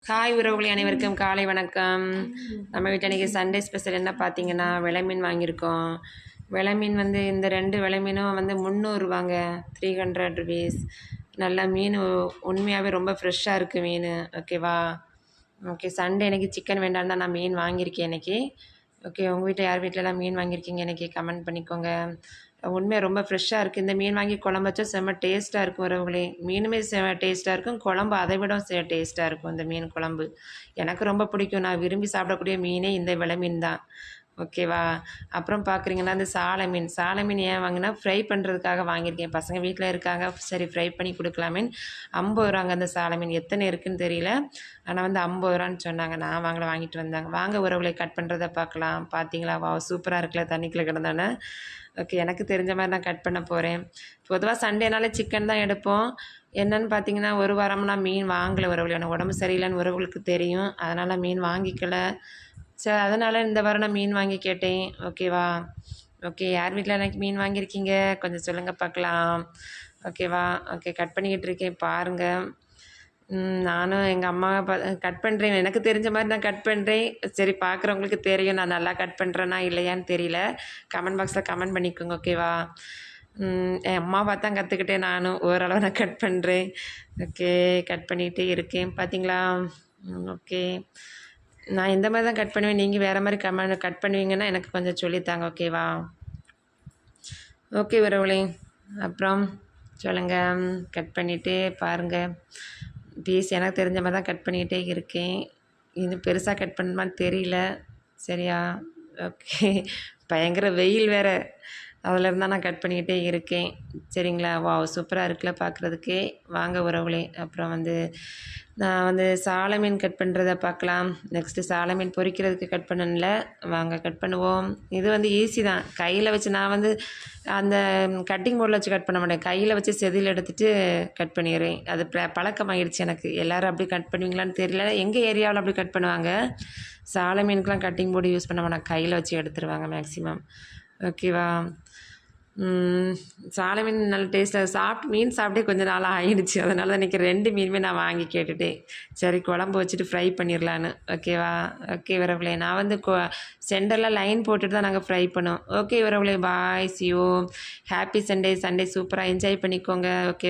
Hi உறவுகளை அனைவருக்கும் காலை வணக்கம். நம்ம வீட்டில் இன்றைக்கி சண்டே ஸ்பெஷல் என்ன பார்த்தீங்கன்னா விலை மீன் வாங்கியிருக்கோம். விலை மீன் வந்து இந்த 2 விலை மீனும் வந்து 300 ரூபாங்க, 300 ருபீஸ். நல்லா மீன் உண்மையாகவே ரொம்ப ஃப்ரெஷ்ஷாக இருக்குது மீன். ஓகேவா? ஓகே, சண்டே எனக்கு சிக்கன் வேண்டாம் தான் நான் மீன் வாங்கியிருக்கேன் இன்றைக்கி. ஓகே, உங்கள் வீட்டில் யார் வீட்டிலலாம் மீன் வாங்கியிருக்கீங்க இன்றைக்கி கமெண்ட் பண்ணிக்கோங்க. உண்மையாக ரொம்ப ஃப்ரெஷ்ஷாக இருக்குது. இந்த மீன் வாங்கி குழம்பு வச்சா செம்ம டேஸ்ட்டாக இருக்கும் உறவுகளே. மீனுமே செம்ம டேஸ்ட்டாக இருக்கும், குழம்பு அதை விட டேஸ்ட்டாக இருக்கும் இந்த மீன் குழம்பு. எனக்கு ரொம்ப பிடிக்கும். நான் விரும்பி சாப்பிடக்கூடிய மீனே இந்த விலை மீன் தான். ஓகேவா? அப்புறம் பார்க்குறீங்கன்னா அந்த சாலை மீன் ஏன் வாங்கினா ஃப்ரை பண்ணுறதுக்காக வாங்கியிருக்கேன். பசங்க வீட்டில் இருக்காங்க, சரி ஃப்ரை பண்ணி கொடுக்கலாமேன்னு 50 ரூபாங்க அந்த சாலை மீன். எத்தனை இருக்குதுன்னு தெரியல, ஆனால் வந்து 50 ரூபான்னு சொன்னாங்க. நான் வாங்கிட்டு வந்தாங்க. வாங்க உறவுகளை கட் பண்ணுறதை பார்க்கலாம். பார்த்தீங்களா? வா, சூப்பராக இருக்குல்ல தண்ணிக்குள்ளே கிடந்தானே. ஓகே, எனக்கு தெரிஞ்ச மாதிரி நான் கட் பண்ண போகிறேன். பொதுவாக சண்டேனாலே சிக்கன் தான் எடுப்போம். என்னென்னு பார்த்தீங்கன்னா ஒரு வாரமாக நான் மீன் வாங்கலை உறவுகள். எனக்கு உடம்பு சரியில்லைன்னு உறவுகளுக்கு தெரியும், அதனால் மீன் வாங்கிக்கலை. சரி, அதனால் இந்த வாரம் நான் மீன் வாங்கி கேட்டேன். ஓகேவா? ஓகே, யார் வீட்டில் எனக்கு மீன் வாங்கியிருக்கீங்க கொஞ்சம் சொல்லுங்கள் பார்க்கலாம். ஓகேவா? ஓகே, கட் பண்ணிக்கிட்டு இருக்கேன் பாருங்கள். நானும் எங்கள் அம்மாவை கட் பண்ணுறேன். எனக்கு தெரிஞ்ச மாதிரி நான் கட் பண்ணுறேன். சரி, பார்க்குறவங்களுக்கு தெரியும் நான் நல்லா கட் பண்ணுறேன்னா இல்லையான்னு தெரியல. கமெண்ட் பாக்ஸில் கமெண்ட் பண்ணிக்கோங்க. ஓகேவா? என் அம்மா பார்த்தா கற்றுக்கிட்டேன். நானும் ஓரளவு நான் கட் பண்ணுறேன். ஓகே, கட் பண்ணிகிட்டே இருக்கேன். பார்த்தீங்களா? ஓகே, நான் இந்த மாதிரி தான் கட் பண்ணுவேன். நீங்கள் வேறு மாதிரி கட் பண்ணுவீங்கன்னா எனக்கு கொஞ்சம் சொல்லித்தாங்க. ஓகேவா? ஓகே உறவுகளே, அப்புறம் சொல்லுங்கள். கட் பண்ணிவிட்டு பாருங்கள். பீஸ் எனக்கு தெரிஞ்ச மாதிரி தான் கட் பண்ணிக்கிட்டே இருக்கேன். இன்னும் பெருசாக கட் பண்ணுமான்னு தெரியல. சரியா? ஓகே, பயங்கர வெயில் வேறு, அதில் இருந்தால் நான் கட் பண்ணிக்கிட்டே இருக்கேன். சரிங்களா? வா, சூப்பராக இருக்குல்ல பார்க்குறதுக்கே. வாங்க உறவுகளே, அப்புறம் வந்து நான் வந்து சாலை மீன் கட் பண்ணுறதை பார்க்கலாம். நெக்ஸ்ட்டு சாலை மீன் பொரிக்கிறதுக்கு கட் பண்ணணும்ல, வாங்க கட் பண்ணுவோம். இது வந்து ஈஸி தான். கையில் வச்சு நான் வந்து அந்த கட்டிங் போர்டில் வச்சு கட் பண்ண மாட்டேன். கையில் வச்சு செதில் எடுத்துகிட்டு கட் பண்ணிடுறேன். அது பழக்கமாகிடுச்சு எனக்கு. எல்லோரும் அப்படி கட் பண்ணுவீங்களான்னு தெரியல. எங்கள் ஏரியாவில் அப்படி கட் பண்ணுவாங்க. சாலை மீனுக்கெலாம் கட்டிங் போர்டு யூஸ் பண்ண மாட்டாங்க, கையில் வச்சு எடுத்துருவாங்க மேக்ஸிமம். ஓகேவா? சாலை மீன் நல்ல டேஸ்ட்டாக மீன் சாப்பிட்டே கொஞ்சம் நாளாக ஆகிடுச்சு. அதனால தான் இன்றைக்கி 2 மீனுமே நான் வாங்கி கேட்டுட்டேன். சரி, குழம்பு வச்சுட்டு ஃப்ரை பண்ணிடலான்னு. ஓகேவா? ஓகே உறவுகளே, நான் வந்து சென்டரில் லைன் போட்டுட்டு தான் நாங்கள் ஃப்ரை பண்ணுவோம். ஓகே உறவுகளே, bye, see you. Happy Sunday. Sunday சூப்பராக என்ஜாய் பண்ணிக்கோங்க. ஓகே.